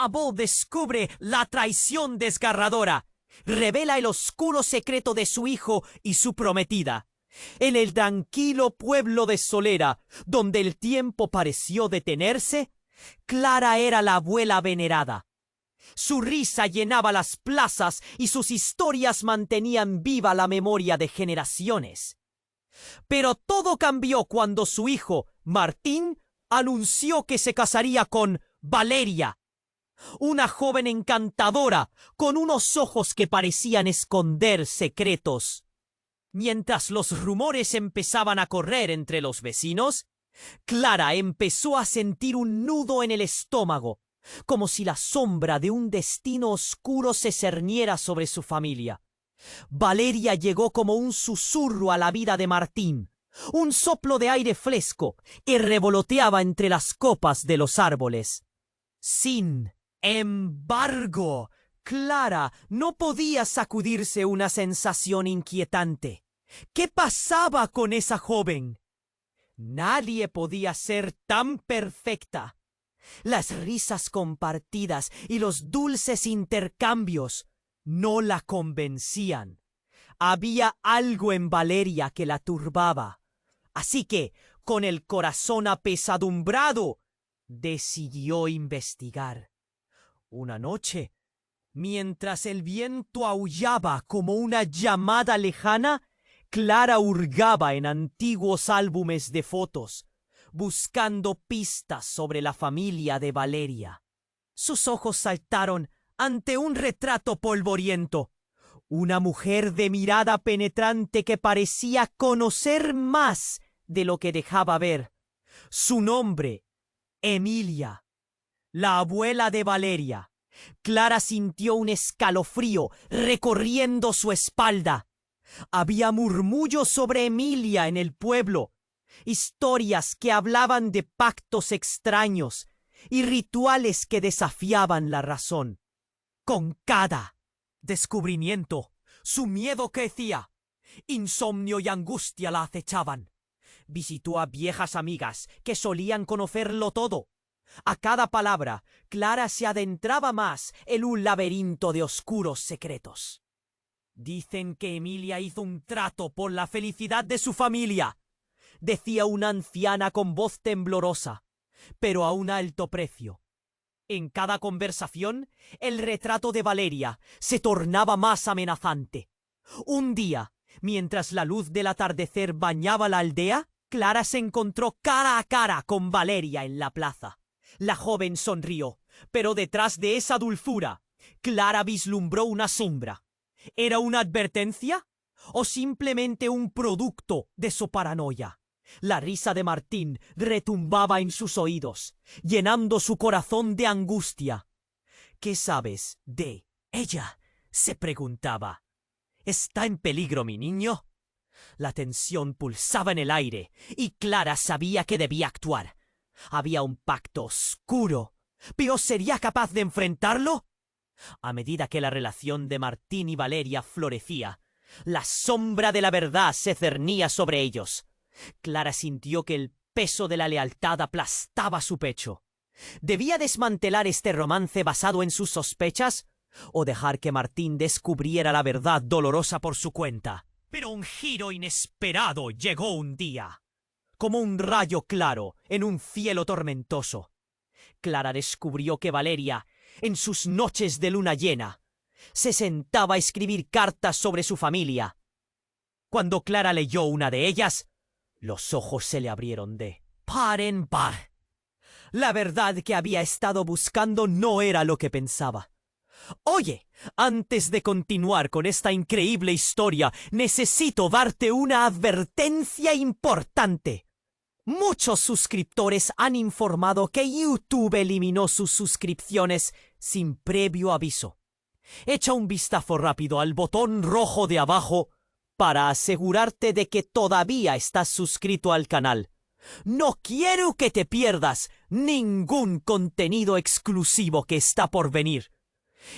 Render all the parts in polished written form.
Abel descubre la traición desgarradora. Revela el oscuro secreto de su hijo y su prometida. En el tranquilo pueblo de Solera, donde el tiempo pareció detenerse, Clara era la abuela venerada. Su risa llenaba las plazas y sus historias mantenían viva la memoria de generaciones. Pero todo cambió cuando su hijo, Martín, anunció que se casaría con Valeria, una joven encantadora con unos ojos que parecían esconder secretos. Mientras los rumores empezaban a correr entre los vecinos, Clara empezó a sentir un nudo en el estómago, como si la sombra de un destino oscuro se cerniera sobre su familia. Valeria llegó como un susurro a la vida de Martín, un soplo de aire fresco que revoloteaba entre las copas de los árboles. Sin embargo, Clara no podía sacudirse una sensación inquietante. ¿Qué pasaba con esa joven? Nadie podía ser tan perfecta. Las risas compartidas y los dulces intercambios no la convencían. Había algo en Valeria que la turbaba. Así que, con el corazón apesadumbrado, decidió investigar. Una noche, mientras el viento aullaba como una llamada lejana, Clara hurgaba en antiguos álbumes de fotos, buscando pistas sobre la familia de Valeria. Sus ojos saltaron ante un retrato polvoriento. Una mujer de mirada penetrante que parecía conocer más de lo que dejaba ver. Su nombre, Emilia, la abuela de Valeria. Clara sintió un escalofrío recorriendo su espalda. Había murmullos sobre Emilia en el pueblo, historias que hablaban de pactos extraños y rituales que desafiaban la razón. Con cada descubrimiento, su miedo crecía. Insomnio y angustia la acechaban. Visitó a viejas amigas que solían conocerlo todo. A cada palabra, Clara se adentraba más en un laberinto de oscuros secretos. Dicen que Emilia hizo un trato por la felicidad de su familia, decía una anciana con voz temblorosa, pero a un alto precio. En cada conversación, el retrato de Valeria se tornaba más amenazante. Un día, mientras la luz del atardecer bañaba la aldea, Clara se encontró cara a cara con Valeria en la plaza. La joven sonrió, pero detrás de esa dulzura, Clara vislumbró una sombra. ¿Era una advertencia? ¿O simplemente un producto de su paranoia? La risa de Martín retumbaba en sus oídos, llenando su corazón de angustia. ¿Qué sabes de ella?, se preguntaba. ¿Está en peligro mi niño? La tensión pulsaba en el aire, y Clara sabía que debía actuar. Había un pacto oscuro, pero ¿sería capaz de enfrentarlo? A medida que la relación de Martín y Valeria florecía, la sombra de la verdad se cernía sobre ellos. Clara sintió que el peso de la lealtad aplastaba su pecho. ¿Debía desmantelar este romance basado en sus sospechas o dejar que Martín descubriera la verdad dolorosa por su cuenta? Pero un giro inesperado llegó un día, como un rayo claro en un cielo tormentoso. Clara descubrió que Valeria, en sus noches de luna llena, se sentaba a escribir cartas sobre su familia. Cuando Clara leyó una de ellas, los ojos se le abrieron de par en par. La verdad que había estado buscando no era lo que pensaba. Oye, antes de continuar con esta increíble historia, necesito darte una advertencia importante. Muchos suscriptores han informado que YouTube eliminó sus suscripciones sin previo aviso. Echa un vistazo rápido al botón rojo de abajo para asegurarte de que todavía estás suscrito al canal. No quiero que te pierdas ningún contenido exclusivo que está por venir.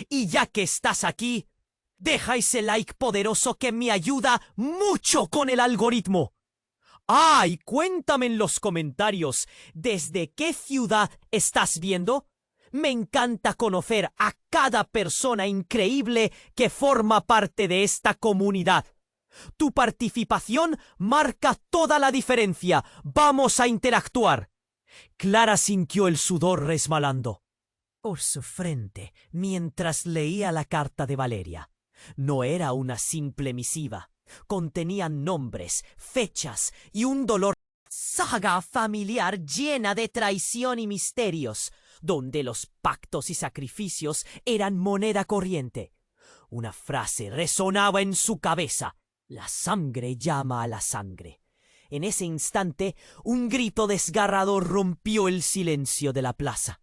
Y ya que estás aquí, deja ese like poderoso que me ayuda mucho con el algoritmo. Ah, y cuéntame en los comentarios, ¿desde qué ciudad estás viendo? Me encanta conocer a cada persona increíble que forma parte de esta comunidad. Tu participación marca toda la diferencia. Vamos a interactuar. Clara sintió el sudor resbalando por su frente mientras leía la carta de Valeria. No era una simple misiva. Contenía nombres, fechas y un dolor. Saga familiar llena de traición y misterios, donde los pactos y sacrificios eran moneda corriente. Una frase resonaba en su cabeza. La sangre llama a la sangre. En ese instante, un grito desgarrador rompió el silencio de la plaza.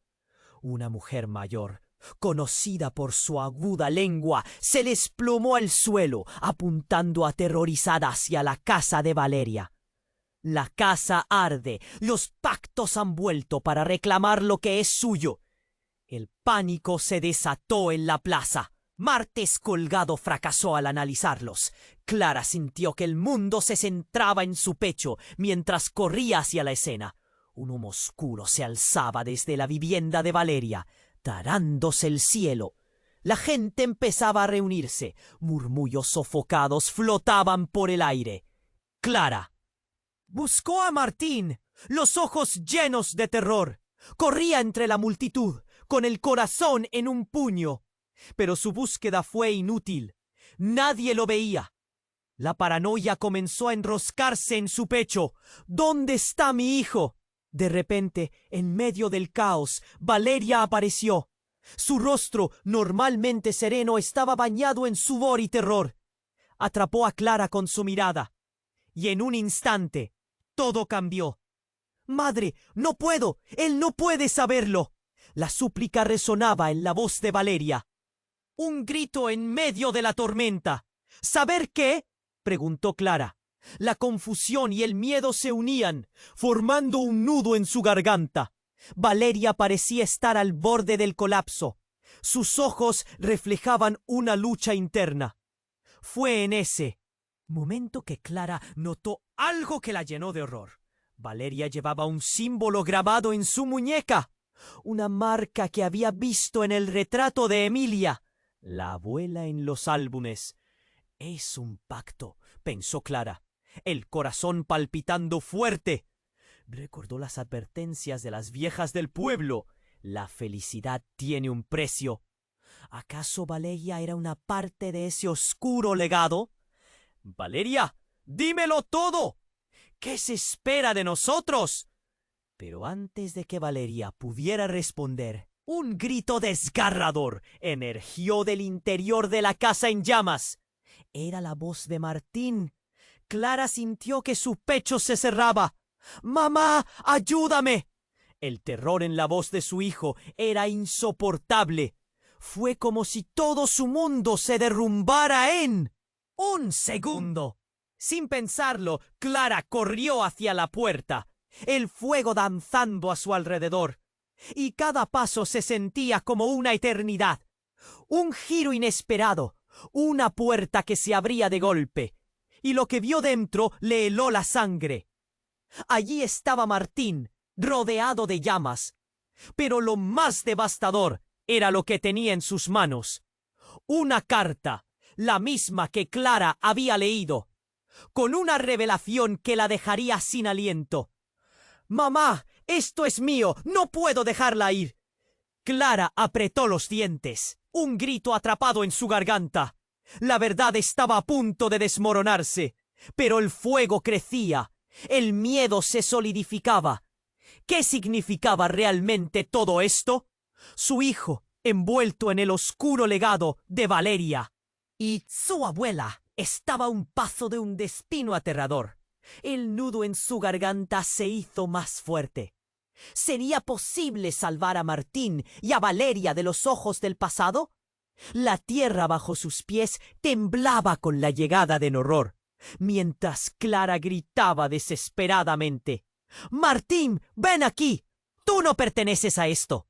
Una mujer mayor, conocida por su aguda lengua, se desplomó al suelo, apuntando aterrorizada hacia la casa de Valeria. La casa arde, los pactos han vuelto para reclamar lo que es suyo. El pánico se desató en la plaza. Martes colgado fracasó al analizarlos. Clara sintió que el mundo se centraba en su pecho mientras corría hacia la escena. Un humo oscuro se alzaba desde la vivienda de Valeria, tarándose el cielo. La gente empezaba a reunirse. Murmullos sofocados flotaban por el aire. Clara buscó a Martín, los ojos llenos de terror. Corría entre la multitud, con el corazón en un puño. Pero su búsqueda fue inútil. Nadie lo veía. La paranoia comenzó a enroscarse en su pecho. ¿Dónde está mi hijo? De repente, en medio del caos, Valeria apareció. Su rostro, normalmente sereno, estaba bañado en sudor y terror. Atrapó a Clara con su mirada. Y en un instante, todo cambió. «Madre, no puedo. Él no puede saberlo». La súplica resonaba en la voz de Valeria. Un grito en medio de la tormenta. ¿Saber qué?, preguntó Clara. La confusión y el miedo se unían, formando un nudo en su garganta. Valeria parecía estar al borde del colapso. Sus ojos reflejaban una lucha interna. Fue en ese momento que Clara notó algo que la llenó de horror. Valeria llevaba un símbolo grabado en su muñeca, una marca que había visto en el retrato de Emilia, la abuela en los álbumes. «Es un pacto», pensó Clara, el corazón palpitando fuerte. Recordó las advertencias de las viejas del pueblo. La felicidad tiene un precio. ¿Acaso Valeria era una parte de ese oscuro legado? «Valeria, dímelo todo. ¿Qué se espera de nosotros?» Pero antes de que Valeria pudiera responder, un grito desgarrador emergió del interior de la casa en llamas. Era la voz de Martín. Clara sintió que su pecho se cerraba. «¡Mamá, ayúdame!». El terror en la voz de su hijo era insoportable. Fue como si todo su mundo se derrumbara en un segundo. Sin pensarlo, Clara corrió hacia la puerta, el fuego danzando a su alrededor, y cada paso se sentía como una eternidad. Un giro inesperado, una puerta que se abría de golpe, y lo que vio dentro le heló la sangre. Allí estaba Martín, rodeado de llamas, pero lo más devastador era lo que tenía en sus manos. Una carta, la misma que Clara había leído, con una revelación que la dejaría sin aliento. «Mamá, esto es mío, no puedo dejarla ir». Clara apretó los dientes, un grito atrapado en su garganta. La verdad estaba a punto de desmoronarse, pero el fuego crecía, el miedo se solidificaba. ¿Qué significaba realmente todo esto? Su hijo, envuelto en el oscuro legado de Valeria. Y su abuela estaba a un paso de un destino aterrador. El nudo en su garganta se hizo más fuerte. ¿Sería posible salvar a Martín y a Valeria de los ojos del pasado? La tierra bajo sus pies temblaba con la llegada del horror, mientras Clara gritaba desesperadamente: «Martín, ven aquí. Tú no perteneces a esto».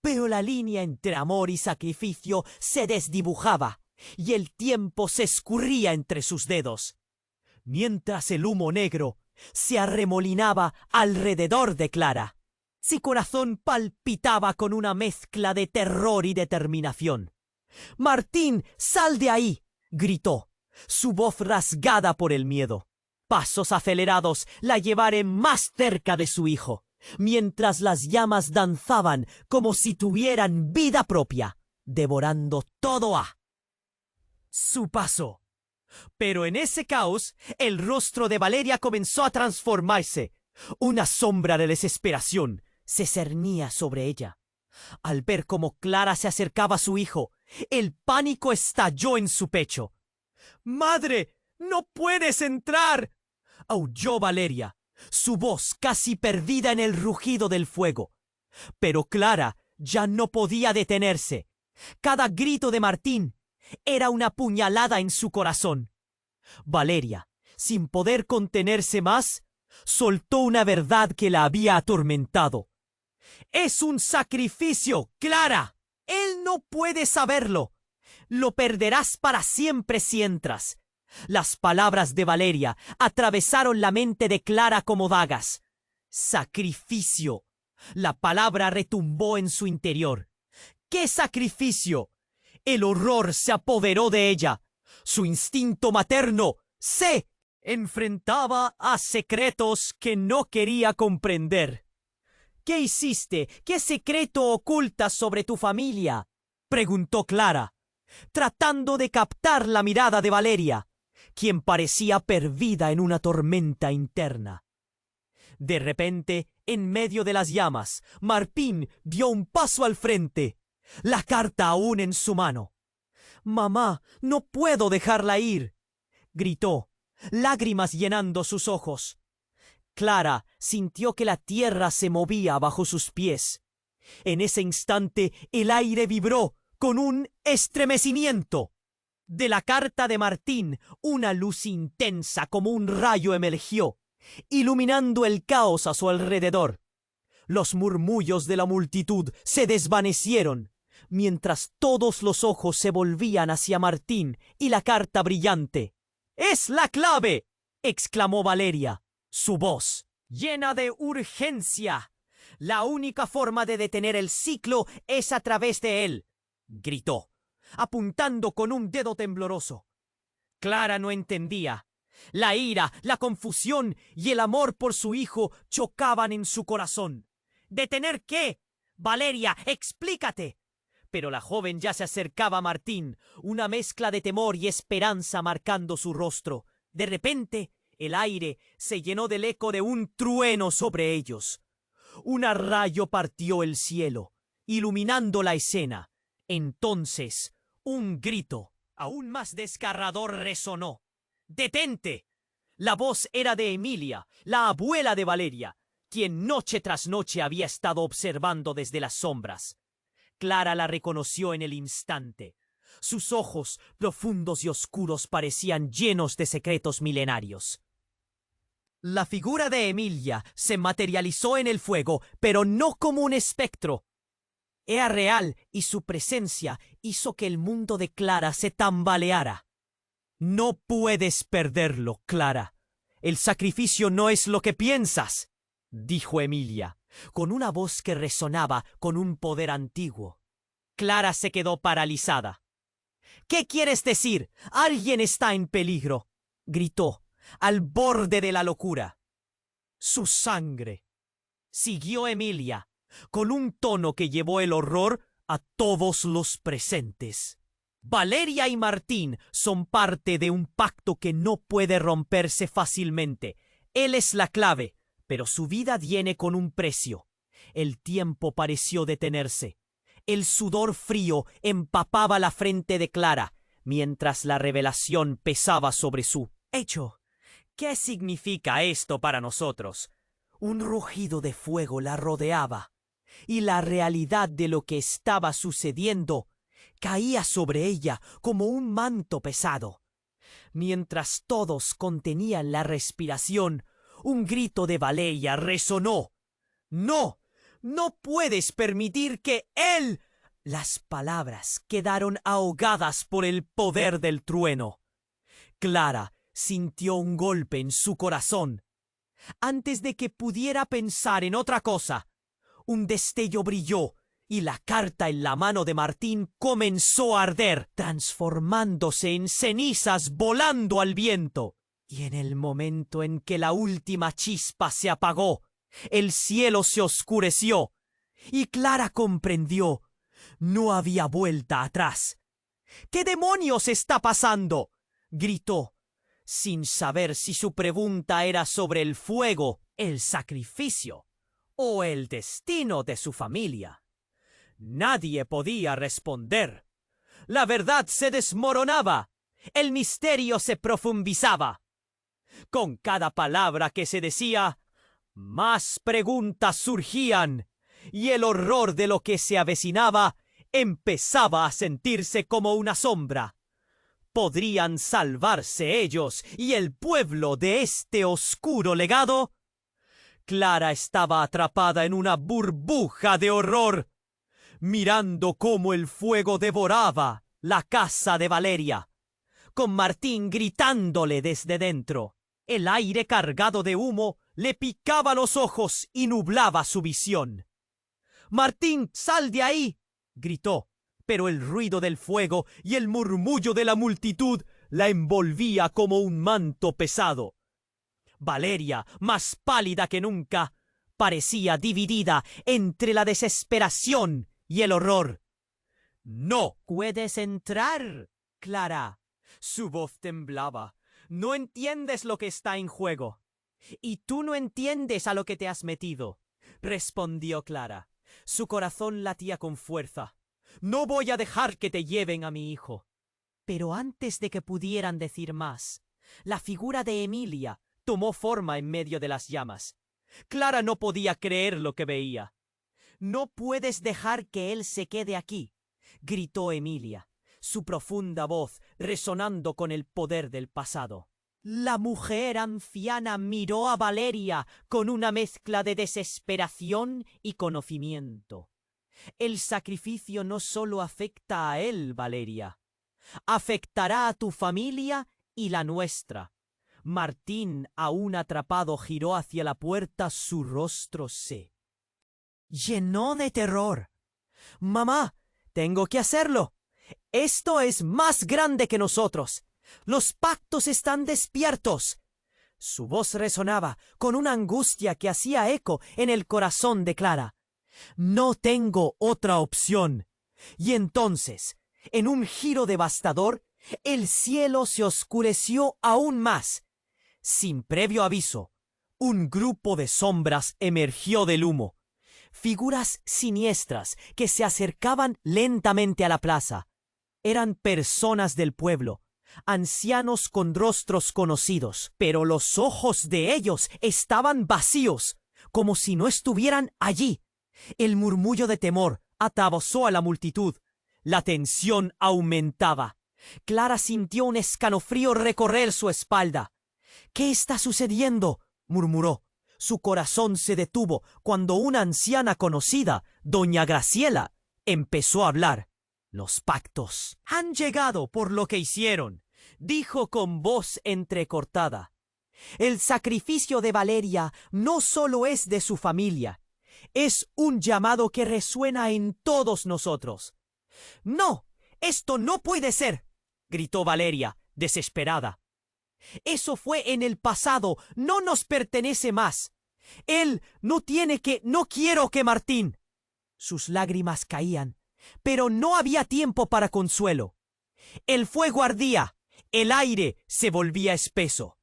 Pero la línea entre amor y sacrificio se desdibujaba, y el tiempo se escurría entre sus dedos, mientras el humo negro se arremolinaba alrededor de Clara. Su corazón palpitaba con una mezcla de terror y determinación. «Martín, sal de ahí», gritó, su voz rasgada por el miedo. Pasos acelerados la llevaron más cerca de su hijo, mientras las llamas danzaban como si tuvieran vida propia, devorando todo a su paso. Pero en ese caos, el rostro de Valeria comenzó a transformarse. Una sombra de desesperación se cernía sobre ella. Al ver cómo Clara se acercaba a su hijo, el pánico estalló en su pecho. «¡Madre! ¡No puedes entrar!», aulló Valeria, su voz casi perdida en el rugido del fuego. Pero Clara ya no podía detenerse. Cada grito de Martín era una puñalada en su corazón. Valeria, sin poder contenerse más, soltó una verdad que la había atormentado. «Es un sacrificio, Clara. Él no puede saberlo. Lo perderás para siempre si entras». Las palabras de Valeria atravesaron la mente de Clara como dagas. «Sacrificio». La palabra retumbó en su interior. ¿Qué sacrificio? El horror se apoderó de ella. Su instinto materno se enfrentaba a secretos que no quería comprender. «¿Qué hiciste? ¿Qué secreto ocultas sobre tu familia?», preguntó Clara, tratando de captar la mirada de Valeria, quien parecía perdida en una tormenta interna. De repente, en medio de las llamas, Martín dio un paso al frente, la carta aún en su mano. «Mamá, no puedo dejarla ir», gritó, lágrimas llenando sus ojos. Clara sintió que la tierra se movía bajo sus pies. En ese instante el aire vibró con un estremecimiento. De la carta de Martín, una luz intensa como un rayo emergió, iluminando el caos a su alrededor. Los murmullos de la multitud se desvanecieron, mientras todos los ojos se volvían hacia Martín y la carta brillante. «¡Es la clave!», exclamó Valeria, su voz llena de urgencia. «La única forma de detener el ciclo es a través de él», gritó, apuntando con un dedo tembloroso. Clara no entendía. La ira, la confusión y el amor por su hijo chocaban en su corazón. «¿Detener qué? Valeria, explícate». Pero la joven ya se acercaba a Martín, una mezcla de temor y esperanza marcando su rostro. De repente, el aire se llenó del eco de un trueno sobre ellos. Un rayo partió el cielo, iluminando la escena. Entonces, un grito, aún más desgarrador, resonó. «¡Detente!». La voz era de Emilia, la abuela de Valeria, quien noche tras noche había estado observando desde las sombras. Clara la reconoció en el instante. Sus ojos, profundos y oscuros, parecían llenos de secretos milenarios. La figura de Emilia se materializó en el fuego, pero no como un espectro. Era real y su presencia hizo que el mundo de Clara se tambaleara. «No puedes perderlo, Clara. El sacrificio no es lo que piensas», dijo Emilia, con una voz que resonaba con un poder antiguo. Clara se quedó paralizada. «¿Qué quieres decir? Alguien está en peligro», gritó, al borde de la locura. «Su sangre», siguió Emilia, con un tono que llevó el horror a todos los presentes. «Valeria y Martín son parte de un pacto que no puede romperse fácilmente. Él es la clave, pero su vida viene con un precio». El tiempo pareció detenerse. El sudor frío empapaba la frente de Clara, mientras la revelación pesaba sobre su pecho. «¿Qué significa esto para nosotros?». Un rugido de fuego la rodeaba, y la realidad de lo que estaba sucediendo caía sobre ella como un manto pesado. Mientras todos contenían la respiración, un grito de Valeria resonó. «¡No! ¡No puedes permitir que él...». Las palabras quedaron ahogadas por el poder del trueno. Clara sintió un golpe en su corazón. Antes de que pudiera pensar en otra cosa, Un destello brilló y la carta en la mano de Martín comenzó a arder, transformándose en cenizas volando al viento. Y en el momento en que la última chispa se apagó, el cielo se oscureció y Clara comprendió. No había vuelta atrás. ¿Qué demonios está pasando?, gritó, sin saber si su pregunta era sobre el fuego, el sacrificio o el destino de su familia. Nadie podía responder. La verdad se desmoronaba. El misterio se profundizaba. Con cada palabra que se decía, más preguntas surgían, y el horror de lo que se avecinaba empezaba a sentirse como una sombra. ¿Podrían salvarse ellos y el pueblo de este oscuro legado? Clara estaba atrapada en una burbuja de horror, mirando cómo el fuego devoraba la casa de Valeria, con Martín gritándole desde dentro. El aire cargado de humo le picaba los ojos y nublaba su visión. «Martín, sal de ahí», gritó, pero el ruido del fuego y el murmullo de la multitud la envolvía como un manto pesado. Valeria, más pálida que nunca, parecía dividida entre la desesperación y el horror. «No puedes entrar, Clara». Su voz temblaba. «No entiendes lo que está en juego». «Y tú no entiendes a lo que te has metido», respondió Clara. Su corazón latía con fuerza. «No voy a dejar que te lleven a mi hijo». Pero antes de que pudieran decir más, la figura de Emilia tomó forma en medio de las llamas. Clara no podía creer lo que veía. «No puedes dejar que él se quede aquí», gritó Emilia, su profunda voz resonando con el poder del pasado. La mujer anciana miró a Valeria con una mezcla de desesperación y conocimiento. «El sacrificio no solo afecta a él, Valeria. Afectará a tu familia y la nuestra». Martín, aún atrapado, giró hacia la puerta. Su rostro se llenó de terror. «Mamá, tengo que hacerlo. Esto es más grande que nosotros. Los pactos están despiertos». Su voz resonaba con una angustia que hacía eco en el corazón de Clara. «No tengo otra opción». Y entonces, en un giro devastador, el cielo se oscureció aún más. Sin previo aviso, un grupo de sombras emergió del humo. Figuras siniestras que se acercaban lentamente a la plaza. Eran personas del pueblo, ancianos con rostros conocidos, pero los ojos de ellos estaban vacíos, como si no estuvieran allí. El murmullo de temor atravesó a la multitud. La tensión aumentaba. Clara sintió un escalofrío recorrer su espalda. «¿Qué está sucediendo?», murmuró. Su corazón se detuvo cuando una anciana conocida, doña Graciela, empezó a hablar. «Los pactos han llegado por lo que hicieron», dijo con voz entrecortada. «El sacrificio de Valeria no solo es de su familia, es un llamado que resuena en todos nosotros». «No, esto no puede ser», gritó Valeria, desesperada. «Eso fue en el pasado, no nos pertenece más. Él no tiene que... No quiero que Martín». Sus lágrimas caían, pero no había tiempo para consuelo. El fuego ardía, el aire se volvía espeso.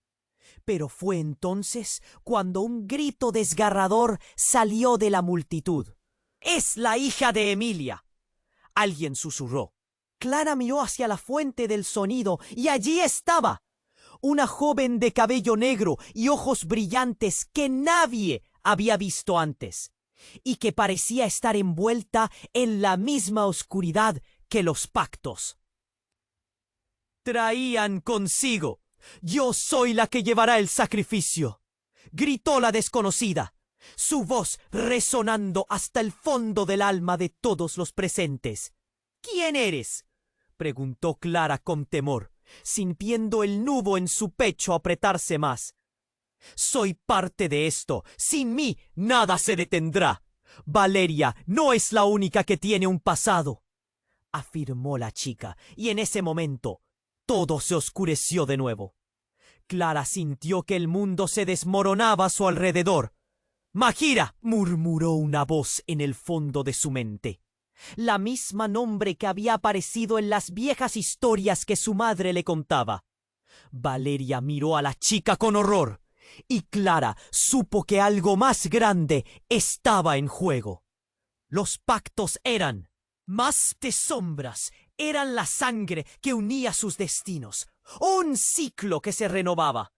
Pero fue entonces cuando un grito desgarrador salió de la multitud. «Es la hija de Emilia», alguien susurró. Clara miró hacia la fuente del sonido y allí estaba. Una joven de cabello negro y ojos brillantes que nadie había visto antes, y que parecía estar envuelta en la misma oscuridad que los pactos. Traían consigo: «Yo soy la que llevará el sacrificio», gritó la desconocida, su voz resonando hasta el fondo del alma de todos los presentes. «¿Quién eres?», preguntó Clara con temor, sintiendo el nudo en su pecho apretarse más. «Soy parte de esto. Sin mí nada se detendrá. Valeria no es la única que tiene un pasado, afirmó la chica, y en ese momento todo se oscureció de nuevo. Clara sintió que el mundo se desmoronaba a su alrededor. «Majira», murmuró una voz en el fondo de su mente. La misma nombre que había aparecido en las viejas historias que su madre le contaba. Valeria miró a la chica con horror, y Clara supo que algo más grande estaba en juego. Los pactos eran más de sombras, eran la sangre que unía sus destinos, un ciclo que se renovaba.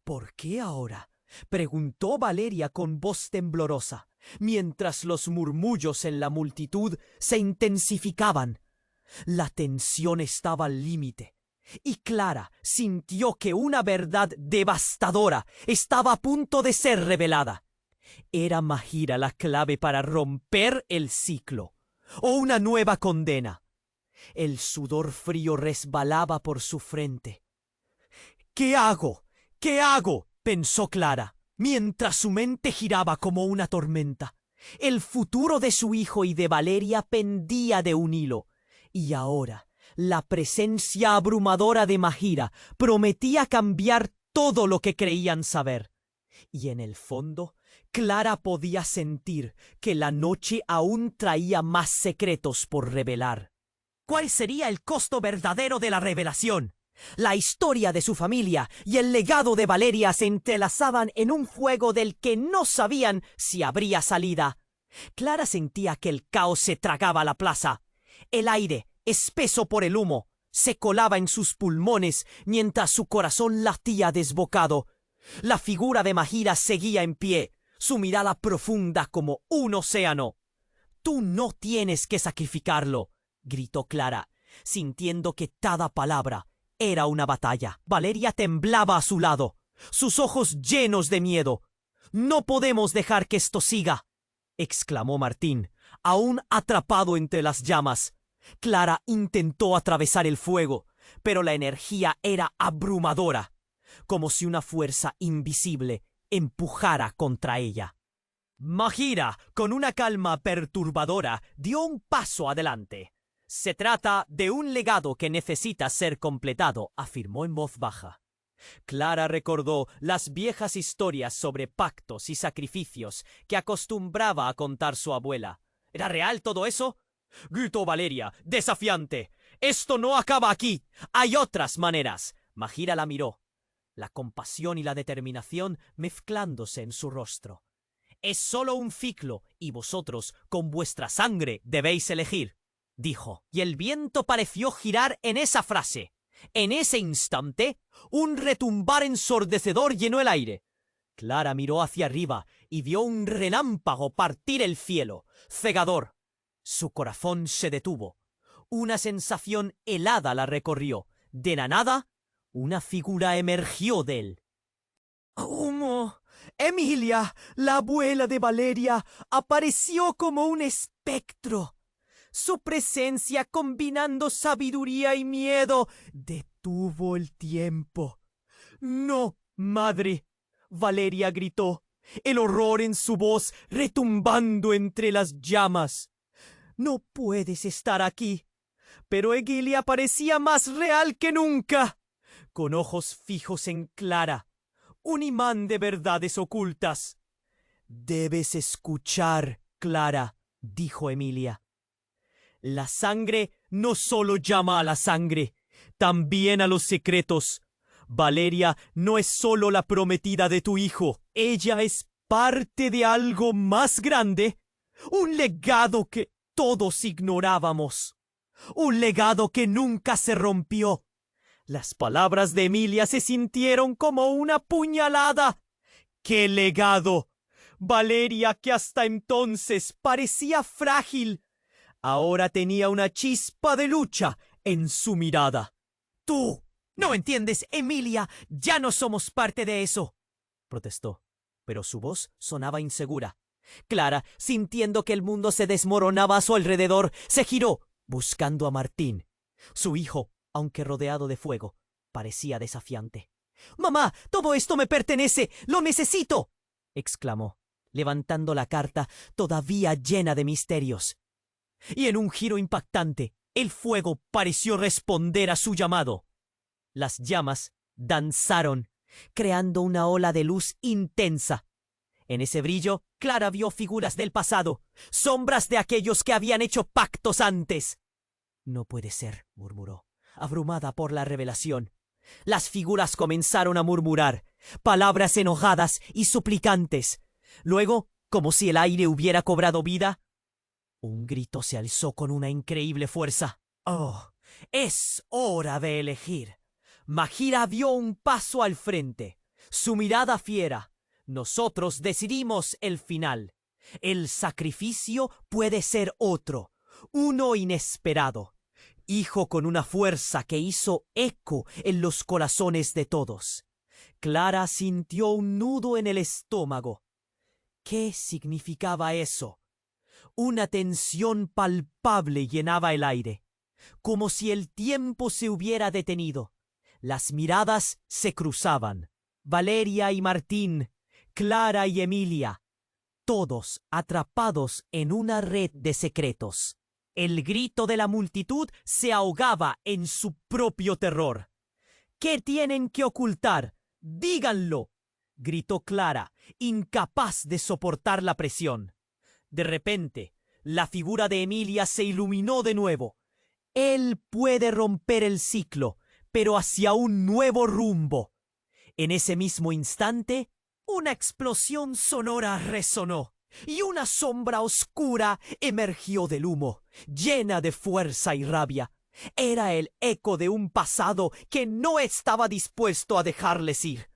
¿Por qué ahora?, preguntó Valeria con voz temblorosa, mientras los murmullos en la multitud se intensificaban. La tensión estaba al límite, y Clara sintió que una verdad devastadora estaba a punto de ser revelada. ¿Era Majira la clave para romper el ciclo, o una nueva condena? El sudor frío resbalaba por su frente. «¿Qué hago? ¿Qué hago?», pensó Clara, mientras su mente giraba como una tormenta. El futuro de su hijo y de Valeria pendía de un hilo, y ahora la presencia abrumadora de Majira prometía cambiar todo lo que creían saber. Y en el fondo, Clara podía sentir que la noche aún traía más secretos por revelar. ¿Cuál sería el costo verdadero de la revelación? La historia de su familia y el legado de Valeria se entrelazaban en un fuego del que no sabían si habría salida. Clara sentía que el caos se tragaba la plaza. El aire, espeso por el humo, se colaba en sus pulmones mientras su corazón latía desbocado. La figura de Majira seguía en pie, su mirada profunda como un océano. «Tú no tienes que sacrificarlo», gritó Clara, sintiendo que cada palabra era una batalla. Valeria temblaba a su lado, sus ojos llenos de miedo. «No podemos dejar que esto siga», exclamó Martín, aún atrapado entre las llamas. Clara intentó atravesar el fuego, pero la energía era abrumadora, como si una fuerza invisible empujara contra ella. Majira, con una calma perturbadora, dio un paso adelante. «Se trata de un legado que necesita ser completado», afirmó en voz baja. Clara recordó las viejas historias sobre pactos y sacrificios que acostumbraba a contar su abuela. ¿Era real todo eso?, gritó Valeria, desafiante. «Esto no acaba aquí. Hay otras maneras». Majira la miró, la compasión y la determinación mezclándose en su rostro. «Es solo un ciclo, y vosotros, con vuestra sangre, debéis elegir», dijo, y el viento pareció girar en esa frase. En ese instante, un retumbar ensordecedor llenó el aire. Clara miró hacia arriba y vio un relámpago partir el cielo, cegador. Su corazón se detuvo. Una sensación helada la recorrió. De la nada, una figura emergió de él. «¿Cómo? Emilia, la abuela de Valeria, apareció como un espectro. Su presencia, combinando sabiduría y miedo, detuvo el tiempo». «No, madre», Valeria gritó, el horror en su voz retumbando entre las llamas. «No puedes estar aquí». Pero Emilia parecía más real que nunca, con ojos fijos en Clara, un imán de verdades ocultas. «Debes escuchar, Clara», dijo Emilia. «La sangre no solo llama a la sangre, también a los secretos. Valeria no es solo la prometida de tu hijo, ella es parte de algo más grande, un legado que todos ignorábamos, un legado que nunca se rompió». Las palabras de Emilia se sintieron como una puñalada. «¿Qué legado?». Valeria, que hasta entonces parecía frágil, ahora tenía una chispa de lucha en su mirada. «Tú no entiendes, Emilia, ya no somos parte de eso», protestó, pero su voz sonaba insegura. Clara, sintiendo que el mundo se desmoronaba a su alrededor, se giró, buscando a Martín. Su hijo, aunque rodeado de fuego, parecía desafiante. «Mamá, todo esto me pertenece, lo necesito», exclamó. levantando la carta todavía llena de misterios. Y en un giro impactante, el fuego pareció responder a su llamado. Las llamas danzaron, creando una ola de luz intensa. En ese brillo, Clara vio figuras del pasado, sombras de aquellos que habían hecho pactos antes. «No puede ser», murmuró, abrumada por la revelación. Las figuras comenzaron a murmurar, palabras enojadas y suplicantes. Luego, como si el aire hubiera cobrado vida, un grito se alzó con una increíble fuerza. «¡Oh! Es hora de elegir». Maghira dio un paso al frente, su mirada fiera. «Nosotros decidimos el final. El sacrificio puede ser otro, uno inesperado. Hijo con una fuerza que hizo eco en los corazones de todos». Clara sintió un nudo en el estómago. ¿Qué significaba eso? Una tensión palpable llenaba el aire, como si el tiempo se hubiera detenido. Las miradas se cruzaban. Valeria y Martín, Clara y Emilia, todos atrapados en una red de secretos. El grito de la multitud se ahogaba en su propio terror. «¿Qué tienen que ocultar? ¡Díganlo!», gritó Clara, incapaz de soportar la presión. De repente, la figura de Emilia se iluminó de nuevo. Él puede romper el ciclo, pero hacia un nuevo rumbo. En ese mismo instante, una explosión sonora resonó, y una sombra oscura emergió del humo, llena de fuerza y rabia. Era el eco de un pasado que no estaba dispuesto a dejarles ir.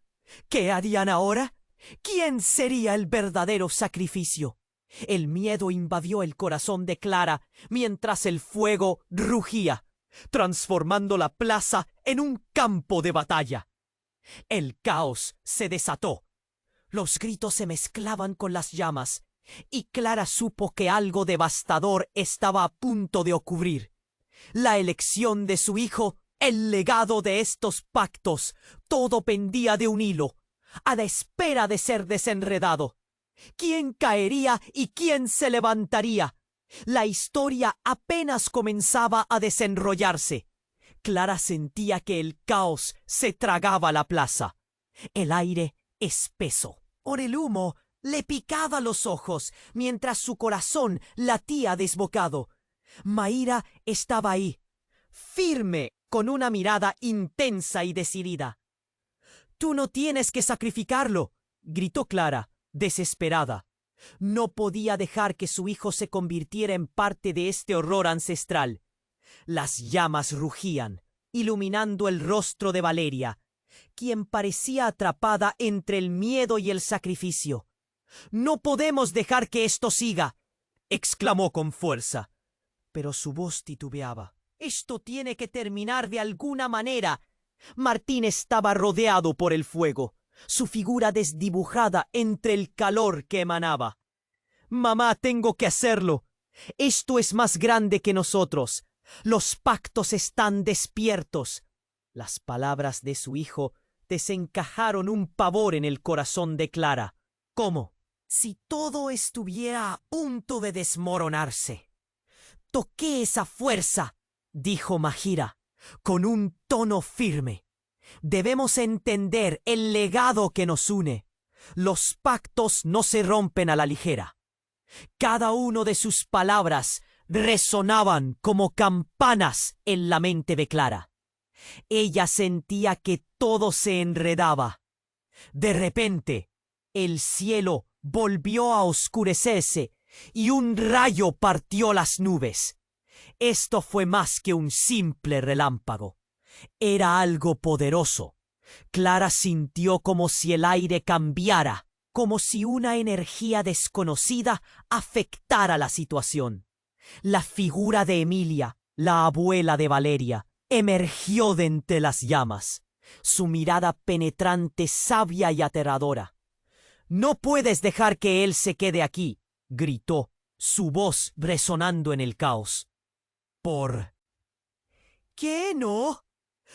¿Qué harían ahora? ¿Quién sería el verdadero sacrificio? El miedo invadió el corazón de Clara mientras el fuego rugía, transformando la plaza en un campo de batalla. El caos se desató. Los gritos se mezclaban con las llamas, y Clara supo que algo devastador estaba a punto de ocurrir. La elección de su hijo, el legado de estos pactos, todo pendía de un hilo, a la espera de ser desenredado. ¿Quién caería y quién se levantaría? La historia apenas comenzaba a desenrollarse. Clara sentía que el caos se tragaba la plaza. El aire espeso. Por el humo le picaba los ojos, mientras su corazón latía desbocado. Maghira estaba ahí, firme, con una mirada intensa y decidida. «Tú no tienes que sacrificarlo», gritó Clara, desesperada. No podía dejar que su hijo se convirtiera en parte de este horror ancestral. Las llamas rugían, iluminando el rostro de Valeria, quien parecía atrapada entre el miedo y el sacrificio. «No podemos dejar que esto siga», exclamó con fuerza. Pero su voz titubeaba. «Esto tiene que terminar de alguna manera». Martín estaba rodeado por el fuego, su figura desdibujada entre el calor que emanaba. «Mamá, tengo que hacerlo. Esto es más grande que nosotros. Los pactos están despiertos». Las palabras de su hijo desencajaron un pavor en el corazón de Clara. ¿Cómo? Si todo estuviera a punto de desmoronarse. «Toqué esa fuerza», dijo Maghira, con un tono firme. «Debemos entender el legado que nos une. Los pactos no se rompen a la ligera». Cada uno de sus palabras resonaban como campanas en la mente de Clara. Ella sentía que todo se enredaba. De repente, el cielo volvió a oscurecerse y un rayo partió las nubes. Esto fue más que un simple relámpago. Era algo poderoso. Clara sintió como si el aire cambiara, como si una energía desconocida afectara la situación. La figura de Emilia, la abuela de Valeria, emergió de entre las llamas, su mirada penetrante, sabia y aterradora. «No puedes dejar que él se quede aquí», gritó, su voz resonando en el caos. «¿Por qué no?»,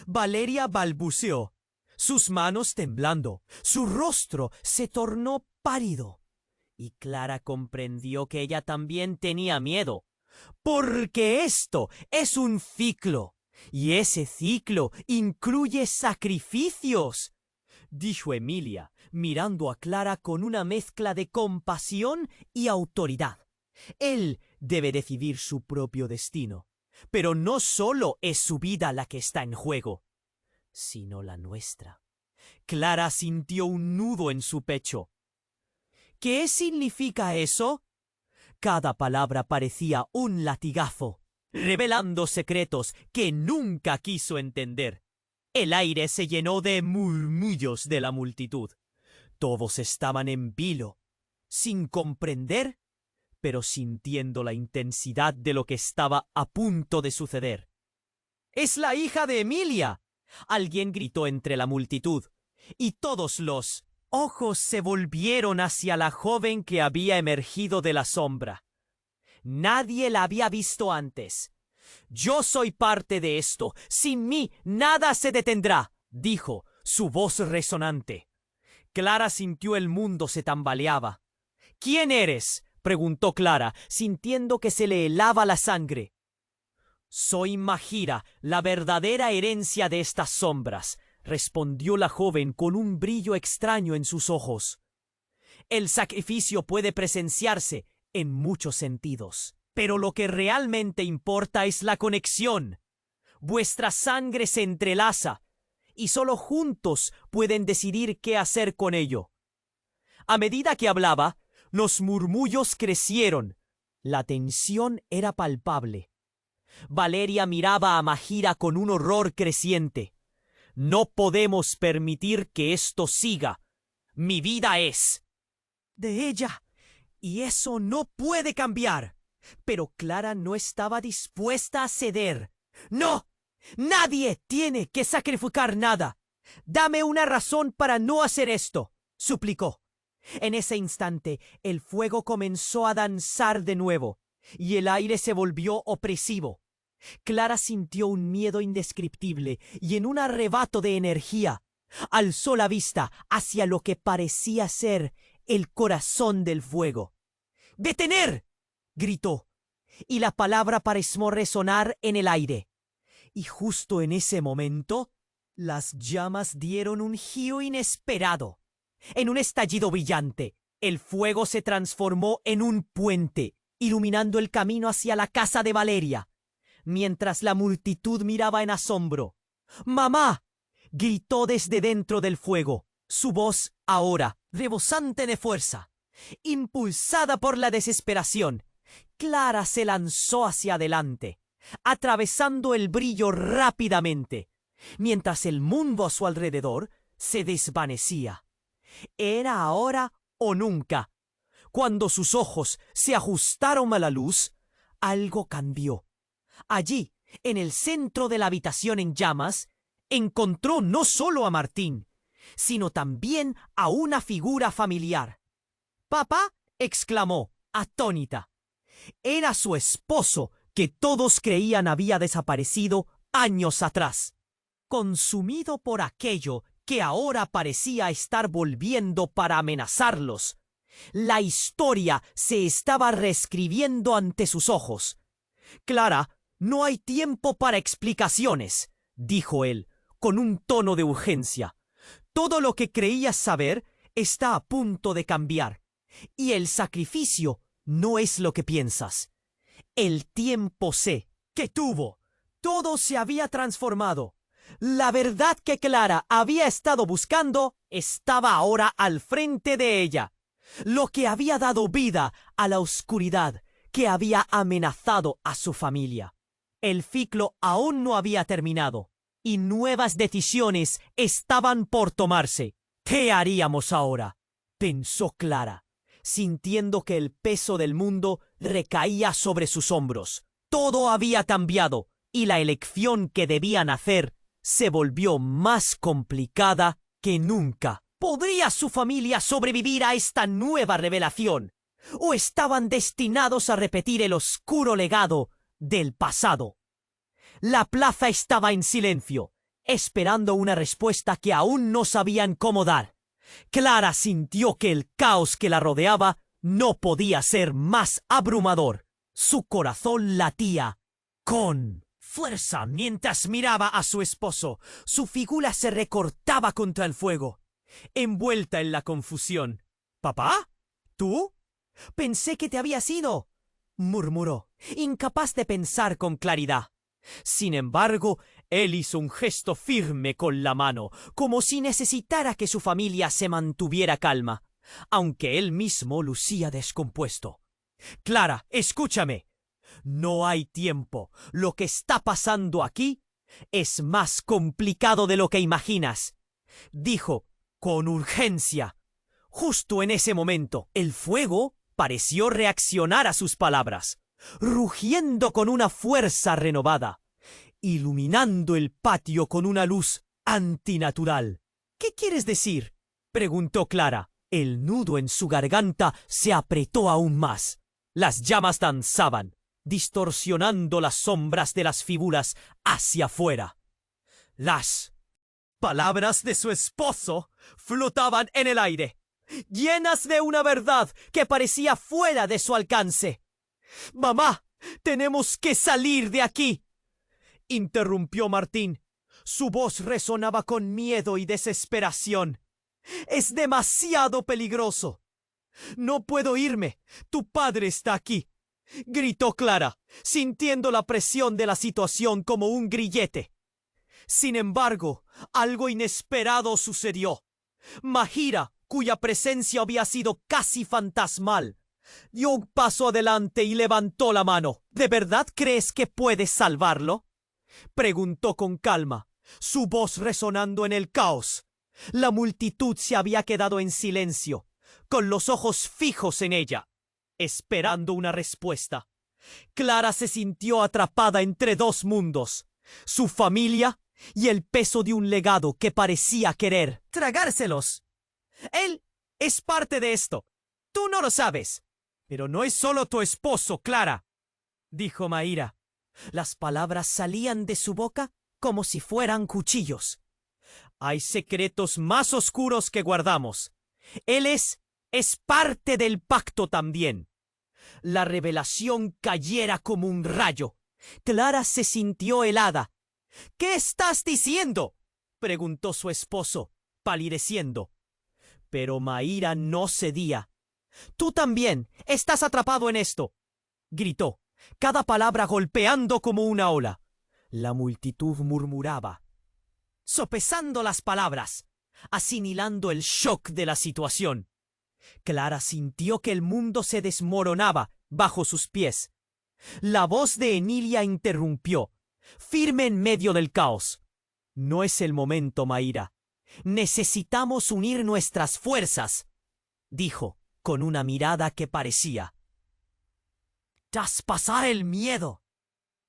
Valeria balbuceó, sus manos temblando, su rostro se tornó pálido. Y Clara comprendió que ella también tenía miedo, porque esto es un ciclo, y ese ciclo incluye sacrificios, dijo Emilia, mirando a Clara con una mezcla de compasión y autoridad. Él debe decidir su propio destino, pero no solo es su vida la que está en juego, sino la nuestra. Clara sintió un nudo en su pecho. ¿Qué significa eso? Cada palabra parecía un latigazo, revelando secretos que nunca quiso entender. El aire se llenó de murmullos de la multitud. Todos estaban en vilo, sin comprender, pero sintiendo la intensidad de lo que estaba a punto de suceder. ¡Es la hija de Emilia!, alguien gritó entre la multitud, y todos los ojos se volvieron hacia la joven que había emergido de la sombra. Nadie la había visto antes. «Yo soy parte de esto. Sin mí nada se detendrá», dijo, su voz resonante. Clara sintió el mundo se tambaleaba. «¿Quién eres?», preguntó Clara, sintiendo que se le helaba la sangre. «Soy Maghira, la verdadera herencia de estas sombras», respondió la joven con un brillo extraño en sus ojos. «El sacrificio puede presenciarse en muchos sentidos, pero lo que realmente importa es la conexión. Vuestra sangre se entrelaza, y solo juntos pueden decidir qué hacer con ello». A medida que hablaba, los murmullos crecieron. La tensión era palpable. Valeria miraba a Maghira con un horror creciente. «No podemos permitir que esto siga. Mi vida es de ella, y eso no puede cambiar». Pero Clara no estaba dispuesta a ceder. «No, nadie tiene que sacrificar nada. Dame una razón para no hacer esto», suplicó. En ese instante, el fuego comenzó a danzar de nuevo, y el aire se volvió opresivo. Clara sintió un miedo indescriptible y en un arrebato de energía alzó la vista hacia lo que parecía ser el corazón del fuego. «¡Detener!», gritó, y la palabra pareció resonar en el aire. Y justo en ese momento, las llamas dieron un giro inesperado. En un estallido brillante, el fuego se transformó en un puente, iluminando el camino hacia la casa de Valeria. Mientras la multitud miraba en asombro, «¡Mamá!», gritó desde dentro del fuego, su voz ahora rebosante de fuerza. Impulsada por la desesperación, Clara se lanzó hacia adelante, atravesando el brillo rápidamente, mientras el mundo a su alrededor se desvanecía. Era ahora o nunca. Cuando sus ojos se ajustaron a la luz, algo cambió. Allí, en el centro de la habitación en llamas, encontró no solo a Martín, sino también a una figura familiar. «¡Papá!», exclamó, atónita. Era su esposo, que todos creían había desaparecido años atrás. Consumido por aquello que ahora parecía estar volviendo para amenazarlos, la historia se estaba reescribiendo ante sus ojos. «Clara, no hay tiempo para explicaciones», dijo él, con un tono de urgencia. «Todo lo que creías saber está a punto de cambiar, y el sacrificio no es lo que piensas. El tiempo sé que tuvo. Todo se había transformado. La verdad que Clara había estado buscando estaba ahora al frente de ella. Lo que había dado vida a la oscuridad que había amenazado a su familia. El ciclo aún no había terminado, y nuevas decisiones estaban por tomarse. «¿Qué haríamos ahora?», pensó Clara, sintiendo que el peso del mundo recaía sobre sus hombros. Todo había cambiado, y la elección que debían hacer se volvió más complicada que nunca. ¿Podría su familia sobrevivir a esta nueva revelación? ¿O estaban destinados a repetir el oscuro legado del pasado? La plaza estaba en silencio, esperando una respuesta que aún no sabían cómo dar. Clara sintió que el caos que la rodeaba no podía ser más abrumador. Su corazón latía con fuerza mientras miraba a su esposo. Su figura se recortaba contra el fuego, envuelta en la confusión. —¿Papá? ¿Tú? Pensé que te habías ido —murmuró, incapaz de pensar con claridad. Sin embargo, él hizo un gesto firme con la mano, como si necesitara que su familia se mantuviera calma, aunque él mismo lucía descompuesto. —Clara, escúchame. No hay tiempo. Lo que está pasando aquí es más complicado de lo que imaginas —dijo con urgencia. Justo en ese momento, el fuego pareció reaccionar a sus palabras, rugiendo con una fuerza renovada, iluminando el patio con una luz antinatural. —¿Qué quieres decir? —preguntó Clara. El nudo en su garganta se apretó aún más. Las llamas danzaban, distorsionando las sombras de las figuras hacia afuera. Las palabras de su esposo flotaban en el aire, llenas de una verdad que parecía fuera de su alcance. —Mamá, tenemos que salir de aquí —interrumpió Martín. Su voz resonaba con miedo y desesperación. —Es demasiado peligroso. —No puedo irme. Tu padre está aquí —gritó Clara, sintiendo la presión de la situación como un grillete. Sin embargo, algo inesperado sucedió. Mahira, cuya presencia había sido casi fantasmal, dio un paso adelante y levantó la mano. —¿De verdad crees que puedes salvarlo? —preguntó con calma, su voz resonando en el caos. La multitud se había quedado en silencio, con los ojos fijos en ella, esperando una respuesta. Clara se sintió atrapada entre dos mundos: su familia y el peso de un legado que parecía querer tragárselos. Él es parte de esto. Tú no lo sabes. Pero no es solo tu esposo, Clara, dijo Mahira. Las palabras salían de su boca como si fueran cuchillos. Hay secretos más oscuros que guardamos. Él es parte del pacto también. La revelación cayera como un rayo. Clara se sintió helada. —¿Qué estás diciendo? —preguntó su esposo, palideciendo. Pero Mahira no cedía. —Tú también estás atrapado en esto —gritó, cada palabra golpeando como una ola. La multitud murmuraba, sopesando las palabras, asimilando el shock de la situación. Clara sintió que el mundo se desmoronaba bajo sus pies. La voz de Emilia interrumpió, firme en medio del caos. —No es el momento, Mahira. Necesitamos unir nuestras fuerzas —dijo, con una mirada que parecía traspasar el miedo,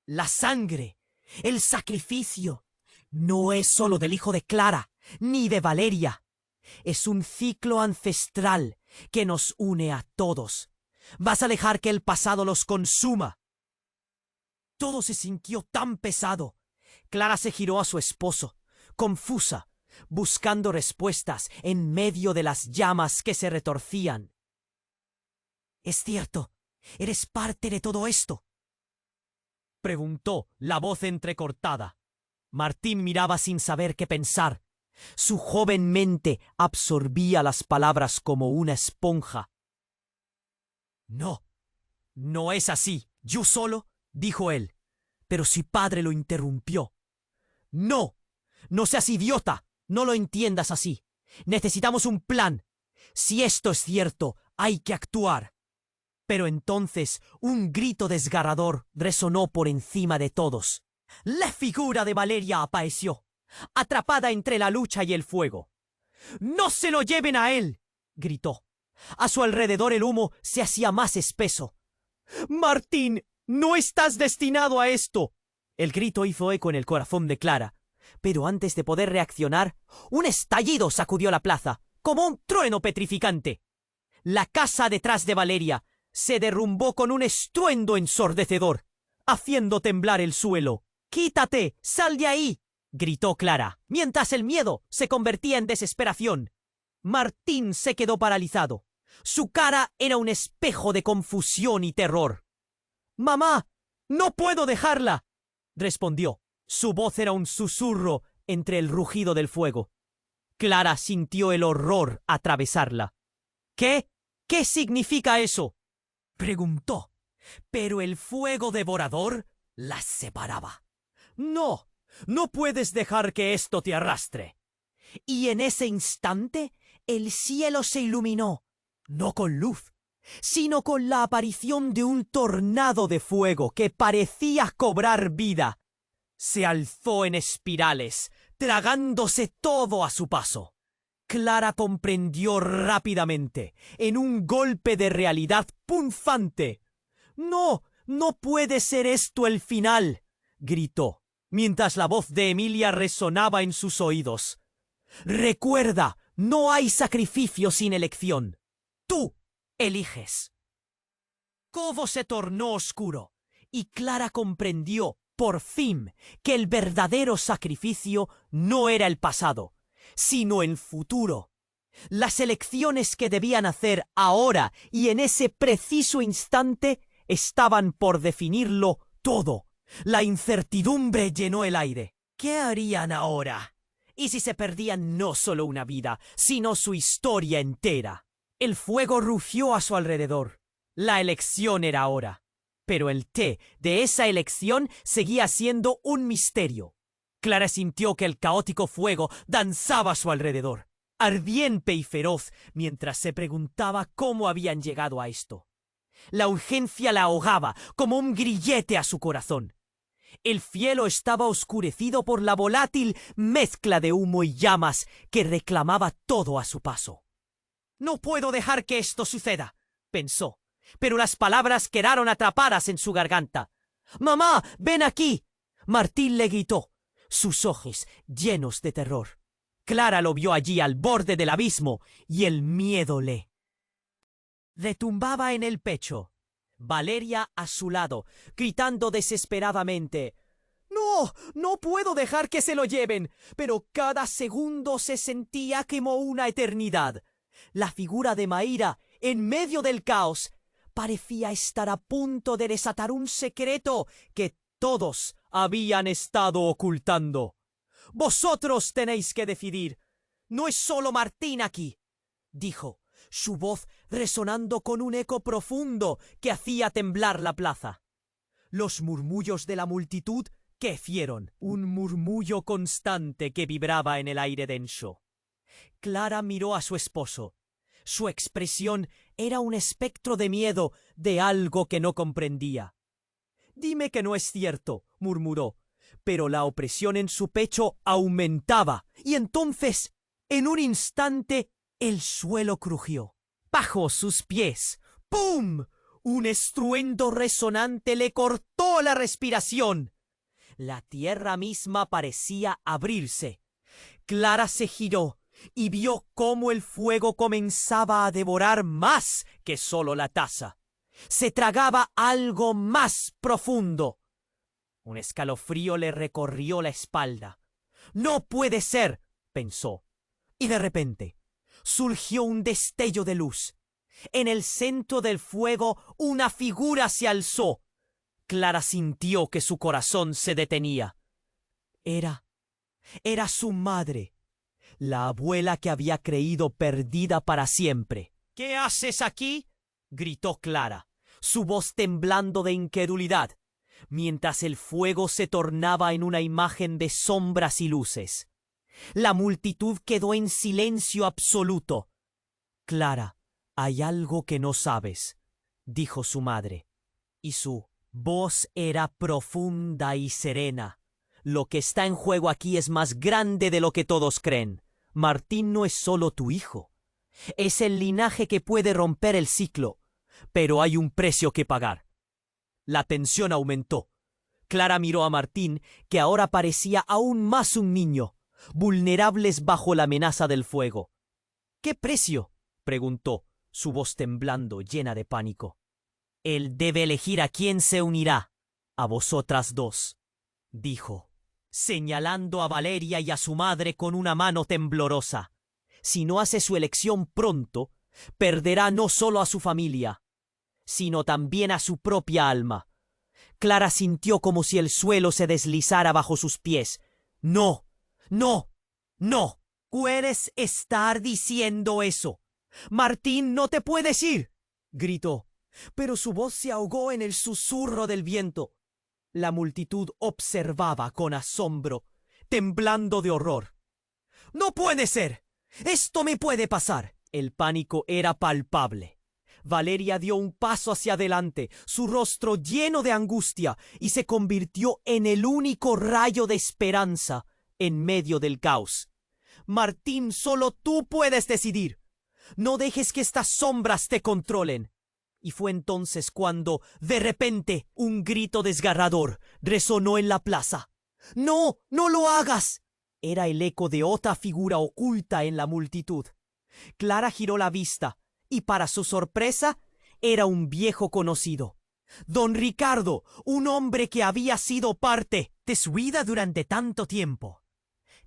la sangre, el sacrificio. No es solo del hijo de Clara, ni de Valeria. Es un ciclo ancestral que nos une a todos. ¿Vas a dejar que el pasado los consuma? Todo se sintió tan pesado. Clara se giró a su esposo, confusa, buscando respuestas en medio de las llamas que se retorcían. —¿Es cierto? ¿Eres parte de todo esto? —preguntó la voz entrecortada. Martín miraba sin saber qué pensar. Su joven mente absorbía las palabras como una esponja. —No, no es así. Yo solo —dijo él, pero su padre lo interrumpió. —No, no seas idiota. No lo entiendas así. Necesitamos un plan. Si esto es cierto, hay que actuar. Pero entonces un grito desgarrador resonó por encima de todos. La figura de Valeria apareció, atrapada entre la lucha y el fuego. —¡No se lo lleven a él! —gritó. A su alrededor el humo se hacía más espeso. —Martín, no estás destinado a esto. El grito hizo eco en el corazón de Clara, pero antes de poder reaccionar, un estallido sacudió la plaza, como un trueno petrificante. La casa detrás de Valeria se derrumbó con un estruendo ensordecedor, haciendo temblar el suelo. —¡Quítate! ¡Sal de ahí! —gritó Clara, mientras el miedo se convertía en desesperación. Martín se quedó paralizado. Su cara era un espejo de confusión y terror. «¡Mamá! ¡No puedo dejarla!», respondió. Su voz era un susurro entre el rugido del fuego. Clara sintió el horror atravesarla. «¿Qué? ¿Qué significa eso?», preguntó. Pero el fuego devorador las separaba. «No, no puedes dejar que esto te arrastre». Y en ese instante el cielo se iluminó, no con luz, sino con la aparición de un tornado de fuego que parecía cobrar vida. Se alzó en espirales, tragándose todo a su paso. Clara comprendió rápidamente, en un golpe de realidad punzante. «¡No! ¡No puede ser esto el final!», gritó, mientras la voz de Emilia resonaba en sus oídos. «Recuerda, no hay sacrificio sin elección. Tú eliges». Todo se tornó oscuro, y Clara comprendió, por fin, que el verdadero sacrificio no era el pasado, sino el futuro. Las elecciones que debían hacer ahora y en ese preciso instante estaban por definirlo todo. La incertidumbre llenó el aire. ¿Qué harían ahora? ¿Y si se perdían no solo una vida, sino su historia entera? El fuego rugió a su alrededor. La elección era ahora. Pero el té de esa elección seguía siendo un misterio. Clara sintió que el caótico fuego danzaba a su alrededor, ardiente y feroz, mientras se preguntaba cómo habían llegado a esto. La urgencia la ahogaba como un grillete a su corazón. El cielo estaba oscurecido por la volátil mezcla de humo y llamas que reclamaba todo a su paso. «No puedo dejar que esto suceda», pensó, pero las palabras quedaron atrapadas en su garganta. «¡Mamá, ven aquí!», Martín le gritó, sus ojos llenos de terror. Clara lo vio allí al borde del abismo y el miedo le retumbaba en el pecho. Valeria a su lado, gritando desesperadamente: «¡No! ¡No puedo dejar que se lo lleven!», pero cada segundo se sentía como una eternidad. La figura de Maíra, en medio del caos, parecía estar a punto de desatar un secreto que todos habían estado ocultando. «Vosotros tenéis que decidir. No es solo Martín aquí», dijo, su voz resonando con un eco profundo que hacía temblar la plaza. Los murmullos de la multitud crecieron, un murmullo constante que vibraba en el aire denso. Clara miró a su esposo. Su expresión era un espectro de miedo de algo que no comprendía. «Dime que no es cierto», murmuró, pero la opresión en su pecho aumentaba, y entonces, en un instante, el suelo crujió. Bajo sus pies, ¡pum!, un estruendo resonante le cortó la respiración. La tierra misma parecía abrirse. Clara se giró y vio cómo el fuego comenzaba a devorar más que solo la taza. Se tragaba algo más profundo. Un escalofrío le recorrió la espalda. «No puede ser», pensó. Y de repente surgió un destello de luz. En el centro del fuego una figura se alzó. Clara sintió que su corazón se detenía. Era su madre, la abuela que había creído perdida para siempre. «¿Qué haces aquí?», gritó Clara, su voz temblando de incredulidad, mientras el fuego se tornaba en una imagen de sombras y luces. La multitud quedó en silencio absoluto. «Clara, hay algo que no sabes», dijo su madre, y su voz era profunda y serena. «Lo que está en juego aquí es más grande de lo que todos creen. Martín no es solo tu hijo. Es el linaje que puede romper el ciclo, pero hay un precio que pagar». La tensión aumentó. Clara miró a Martín, que ahora parecía aún más un niño, vulnerables bajo la amenaza del fuego. «¿Qué precio?», preguntó, su voz temblando, llena de pánico. «Él debe elegir a quién se unirá. A vosotras dos», dijo, señalando a Valeria y a su madre con una mano temblorosa. «Si no hace su elección pronto, Perderá no solo a su familia, sino también a su propia alma. Clara sintió como si el suelo se deslizara bajo sus pies. No, no, no. ¿Puedes estar diciendo eso? Martín, no te puedes ir, gritó, pero su voz se ahogó en el susurro del viento. La multitud observaba con asombro, temblando de horror. ¡No puede ser! ¡Esto me puede pasar! El pánico era palpable. Valeria dio un paso hacia adelante, su rostro lleno de angustia, y se convirtió en el único rayo de esperanza en medio del caos. Martín, solo tú puedes decidir. No dejes que estas sombras te controlen. Y fue entonces cuando, de repente, un grito desgarrador resonó en la plaza. ¡No! ¡No lo hagas! Era el eco de otra figura oculta en la multitud. Clara giró la vista, y para su sorpresa, era un viejo conocido. Don Ricardo, un hombre que había sido parte de su vida durante tanto tiempo.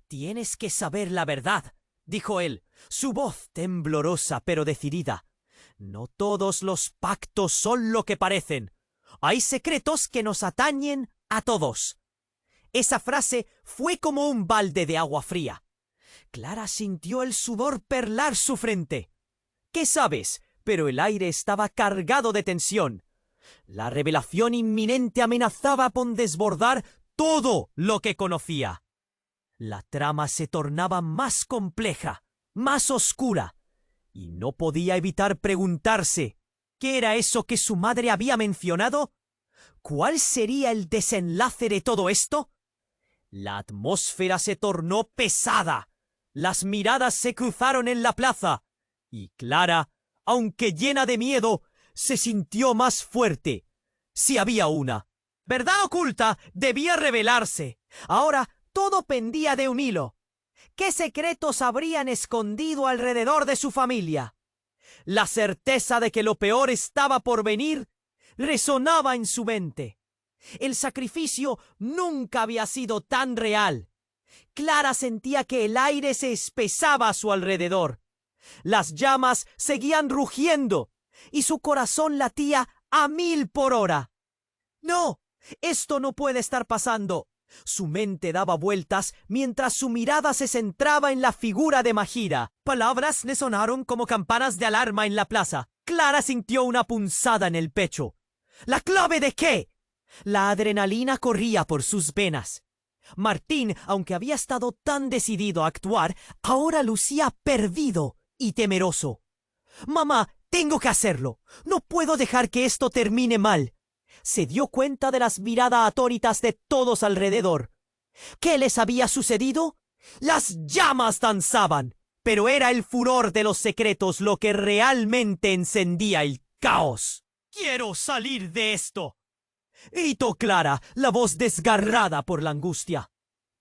«Tienes que saber la verdad», dijo él, su voz temblorosa pero decidida. «No todos los pactos son lo que parecen. Hay secretos que nos atañen a todos». Esa frase fue como un balde de agua fría. Clara sintió el sudor perlar su frente. ¿Qué sabes? Pero el aire estaba cargado de tensión. La revelación inminente amenazaba con desbordar todo lo que conocía. La trama se tornaba más compleja, más oscura, y no podía evitar preguntarse, ¿qué era eso que su madre había mencionado? ¿Cuál sería el desenlace de todo esto? La atmósfera se tornó pesada. Las miradas se cruzaron en la plaza, y Clara, aunque llena de miedo, se sintió más fuerte. Si había una verdad oculta, debía revelarse. Ahora todo pendía de un hilo. ¿Qué secretos habrían escondido alrededor de su familia? La certeza de que lo peor estaba por venir resonaba en su mente. El sacrificio nunca había sido tan real. Clara sentía que el aire se espesaba a su alrededor. Las llamas seguían rugiendo y su corazón latía a 1000 por hora. ¡No! ¡Esto no puede estar pasando! Su mente daba vueltas mientras su mirada se centraba en la figura de Majira. Palabras le sonaron como campanas de alarma en la plaza. Clara sintió una punzada en el pecho. ¿La clave de qué? La adrenalina corría por sus venas. Martín, aunque había estado tan decidido a actuar, ahora lucía perdido y temeroso. «Mamá, tengo que hacerlo. No puedo dejar que esto termine mal». Se dio cuenta de las miradas atónitas de todos alrededor. ¿Qué les había sucedido? Las llamas danzaban, pero era el furor de los secretos lo que realmente encendía el caos. «¡Quiero salir de esto!», gritó Clara, la voz desgarrada por la angustia.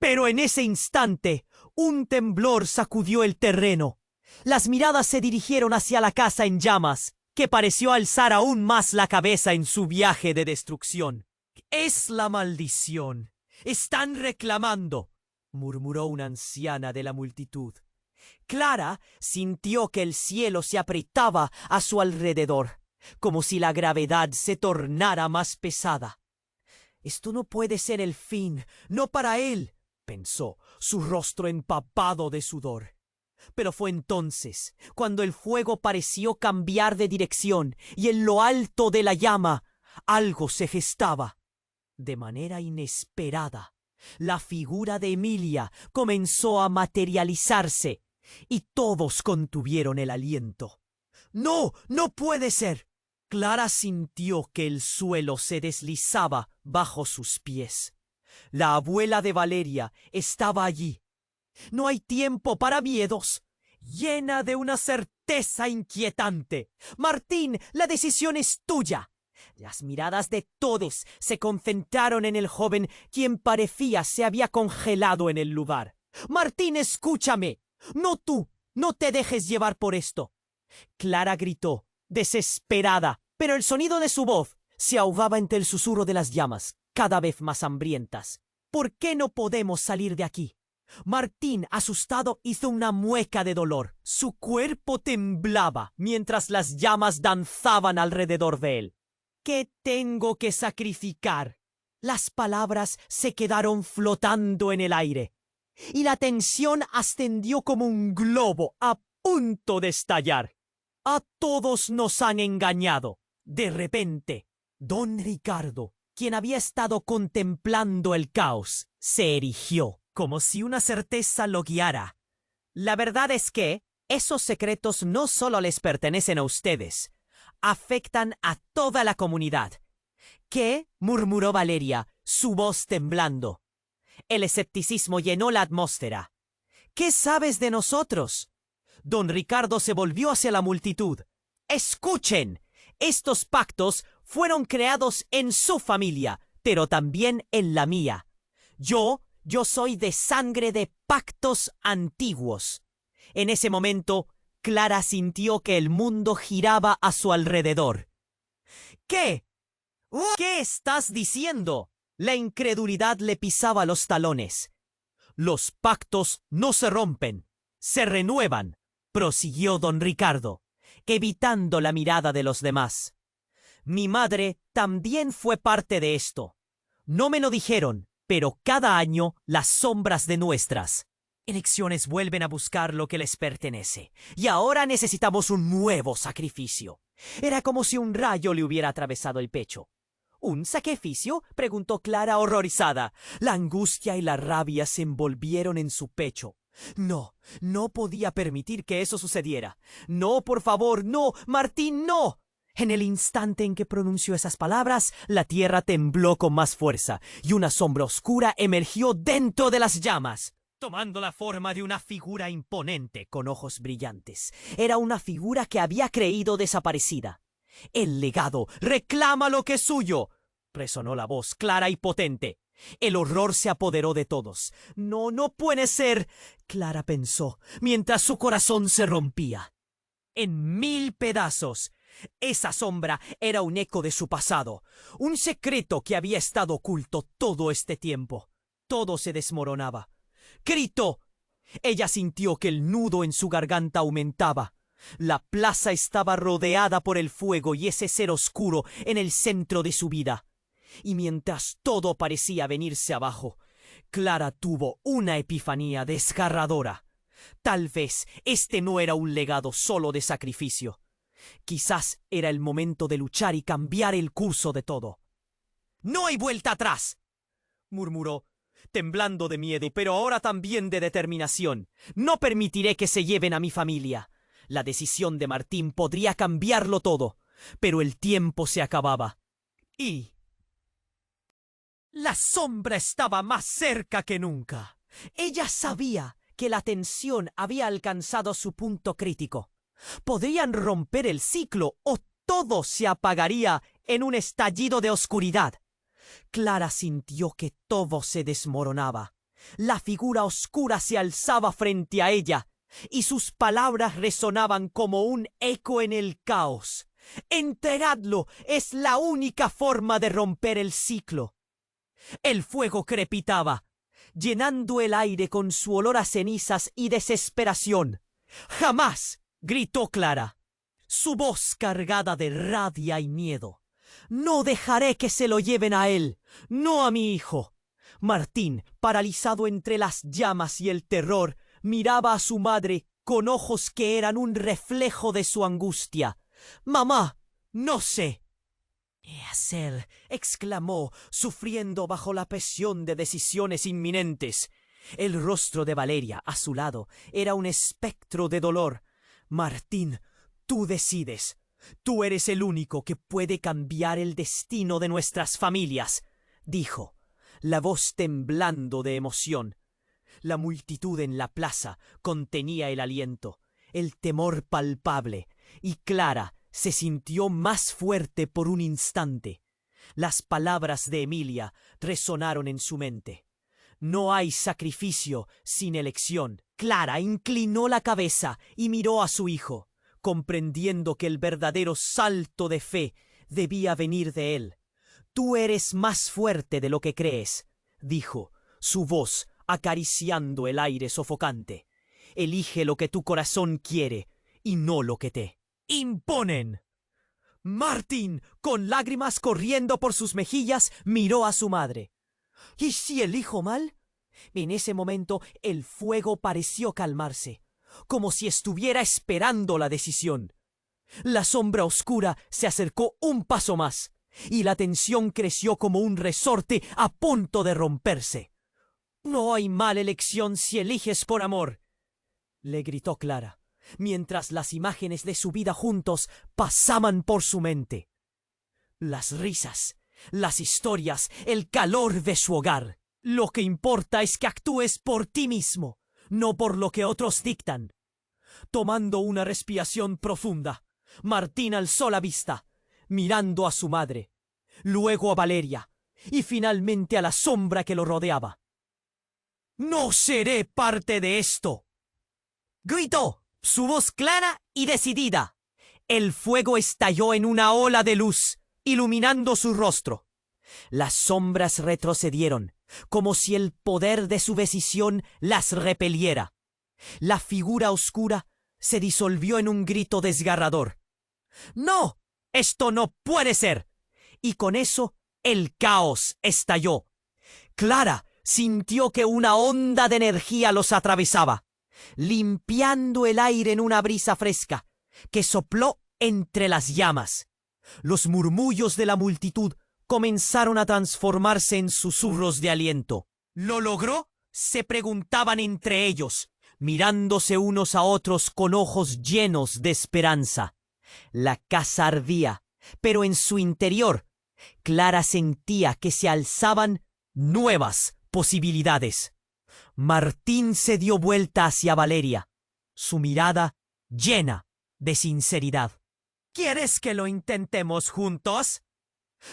Pero en ese instante, un temblor sacudió el terreno. Las miradas se dirigieron hacia la casa en llamas, que pareció alzar aún más la cabeza en su viaje de destrucción. «Es la maldición. Están reclamando», murmuró una anciana de la multitud. Clara sintió que el cielo se apretaba a su alrededor, como si la gravedad se tornara más pesada. «Esto no puede ser el fin, no para él», pensó, su rostro empapado de sudor. Pero fue entonces cuando el fuego pareció cambiar de dirección y en lo alto de la llama algo se gestaba. De manera inesperada, la figura de Emilia comenzó a materializarse y todos contuvieron el aliento. «¡No! ¡No puede ser!». Clara sintió que el suelo se deslizaba bajo sus pies. La abuela de Valeria estaba allí. «No hay tiempo para miedos», llena de una certeza inquietante. «Martín, la decisión es tuya». Las miradas de todos se concentraron en el joven, quien parecía se había congelado en el lugar. «Martín, escúchame. No tú. No te dejes llevar por esto». Clara gritó, desesperada, pero el sonido de su voz se ahogaba entre el susurro de las llamas, cada vez más hambrientas. «¿Por qué no podemos salir de aquí? Martín, asustado, hizo una mueca de dolor. Su cuerpo temblaba mientras las llamas danzaban alrededor de él. ¿Qué tengo que sacrificar? Las palabras se quedaron flotando en el aire, y la tensión ascendió como un globo a punto de estallar. A todos nos han engañado. De repente, don Ricardo, quien había estado contemplando el caos, se erigió, como si una certeza lo guiara. La verdad es que esos secretos no solo les pertenecen a ustedes, afectan a toda la comunidad. ¿Qué? Murmuró Valeria, su voz temblando. El escepticismo llenó la atmósfera. ¿Qué sabes de nosotros? Don Ricardo se volvió hacia la multitud. ¡Escuchen! Estos pactos fueron creados en su familia, pero también en la mía. Yo soy de sangre de pactos antiguos. En ese momento, Clara sintió que el mundo giraba a su alrededor. ¿Qué? ¿Qué estás diciendo? La incredulidad le pisaba los talones. Los pactos no se rompen, se renuevan, prosiguió don Ricardo, evitando la mirada de los demás. Mi madre también fue parte de esto. No me lo dijeron, pero cada año las sombras de nuestras elecciones vuelven a buscar lo que les pertenece. Y ahora necesitamos un nuevo sacrificio. Era como si un rayo le hubiera atravesado el pecho. ¿Un sacrificio? Preguntó Clara horrorizada. La angustia y la rabia se envolvieron en su pecho. No podía permitir que eso sucediera. No, por favor, no, Martín, no. En el instante en que pronunció esas palabras, la tierra tembló con más fuerza y una sombra oscura emergió dentro de las llamas, tomando la forma de una figura imponente con ojos brillantes. Era una figura que había creído desaparecida. El legado reclama lo que es suyo, resonó la voz clara y potente. El horror se apoderó de todos. No puede ser, Clara pensó, mientras su corazón se rompía en 1000 pedazos. Esa sombra era un eco de su pasado, un secreto que había estado oculto todo este tiempo. Todo se desmoronaba. ¡Gritó! Ella sintió que el nudo en su garganta aumentaba. La plaza estaba rodeada por el fuego y ese ser oscuro en el centro de su vida. Y mientras todo parecía venirse abajo, Clara tuvo una epifanía desgarradora. Tal vez este no era un legado solo de sacrificio. Quizás era el momento de luchar y cambiar el curso de todo. «¡No hay vuelta atrás!», murmuró, temblando de miedo, pero ahora también de determinación. «No permitiré que se lleven a mi familia». La decisión de Martín podría cambiarlo todo, pero el tiempo se acababa. Y la sombra estaba más cerca que nunca. Ella sabía que la tensión había alcanzado su punto crítico. Podrían romper el ciclo o todo se apagaría en un estallido de oscuridad. Clara sintió que todo se desmoronaba. La figura oscura se alzaba frente a ella, y sus palabras resonaban como un eco en el caos. «Entregadlo, es la única forma de romper el ciclo». El fuego crepitaba, llenando el aire con su olor a cenizas y desesperación. «¡Jamás!», gritó Clara, su voz cargada de rabia y miedo. «No dejaré que se lo lleven a él, no a mi hijo». Martín, paralizado entre las llamas y el terror, miraba a su madre con ojos que eran un reflejo de su angustia. «Mamá, no sé». «¿Qué hacer?», exclamó, sufriendo bajo la presión de decisiones inminentes. El rostro de Valeria, a su lado, era un espectro de dolor. «Martín, tú decides. Tú eres el único que puede cambiar el destino de nuestras familias», dijo, la voz temblando de emoción. La multitud en la plaza contenía el aliento, el temor palpable, y Clara se sintió más fuerte por un instante. Las palabras de Emilia resonaron en su mente. «No hay sacrificio sin elección». Clara inclinó la cabeza y miró a su hijo, comprendiendo que el verdadero salto de fe debía venir de él. «Tú eres más fuerte de lo que crees», dijo, su voz acariciando el aire sofocante. Elige lo que tu corazón quiere y no lo que te imponen. Martín, con lágrimas corriendo por sus mejillas, miró a su madre. ¿Y si elijo mal? En ese momento el fuego pareció calmarse, como si estuviera esperando la decisión. La sombra oscura se acercó un paso más, y la tensión creció como un resorte a punto de romperse. «No hay mala elección si eliges por amor», le gritó Clara, mientras las imágenes de su vida juntos pasaban por su mente. Las risas, las historias, el calor de su hogar. Lo que importa es que actúes por ti mismo, no por lo que otros dictan. Tomando una respiración profunda, Martín alzó la vista, mirando a su madre, luego a Valeria y finalmente a la sombra que lo rodeaba. «No seré parte de esto», gritó, su voz clara y decidida. El fuego estalló en una ola de luz, iluminando su rostro. Las sombras retrocedieron, como si el poder de su decisión las repeliera. La figura oscura se disolvió en un grito desgarrador. «¡No! ¡Esto no puede ser!» Y con eso el caos estalló. Clara sintió que una onda de energía los atravesaba, limpiando el aire en una brisa fresca que sopló entre las llamas. Los murmullos de la multitud comenzaron a transformarse en susurros de aliento. «¿Lo logró?», se preguntaban entre ellos, mirándose unos a otros con ojos llenos de esperanza. La casa ardía, pero en su interior, Clara sentía que se alzaban nuevas posibilidades. Martín se dio vuelta hacia Valeria, su mirada llena de sinceridad. «¿Quieres que lo intentemos juntos?».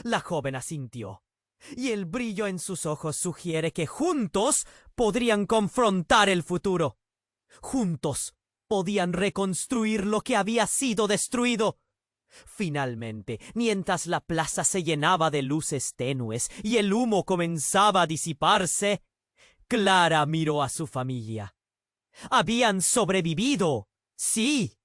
La joven asintió, y el brillo en sus ojos sugiere que juntos podrían confrontar el futuro. Juntos podían reconstruir lo que había sido destruido. Finalmente, mientras la plaza se llenaba de luces tenues y el humo comenzaba a disiparse, Clara miró a su familia. Habían sobrevivido, sí,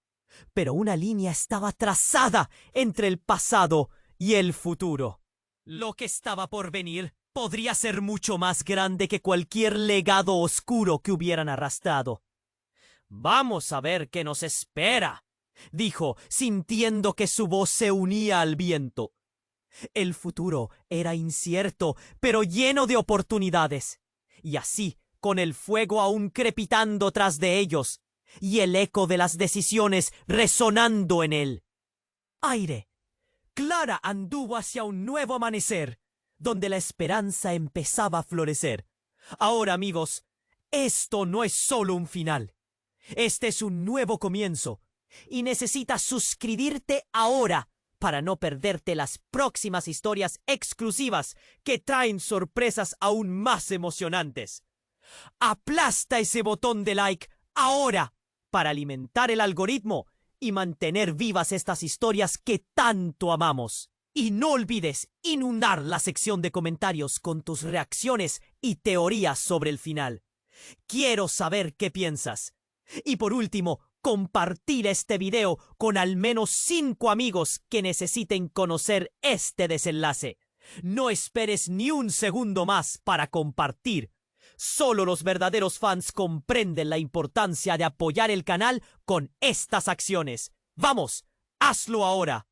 pero una línea estaba trazada entre el pasado y el futuro. Lo que estaba por venir podría ser mucho más grande que cualquier legado oscuro que hubieran arrastrado. «Vamos a ver qué nos espera», dijo, sintiendo que su voz se unía al viento. El futuro era incierto, pero lleno de oportunidades. Y así, con el fuego aún crepitando tras de ellos, y el eco de las decisiones resonando en él. Aire. Clara anduvo hacia un nuevo amanecer, donde la esperanza empezaba a florecer. Ahora, amigos, esto no es solo un final. Este es un nuevo comienzo, y necesitas suscribirte ahora para no perderte las próximas historias exclusivas que traen sorpresas aún más emocionantes. Aplasta ese botón de like ahora para alimentar el algoritmo y mantener vivas estas historias que tanto amamos. Y no olvides inundar la sección de comentarios con tus reacciones y teorías sobre el final. Quiero saber qué piensas. Y por último, compartir este video con al menos 5 amigos que necesiten conocer este desenlace. No esperes ni un segundo más para compartir. Solo los verdaderos fans comprenden la importancia de apoyar el canal con estas acciones. ¡Vamos! ¡Hazlo ahora!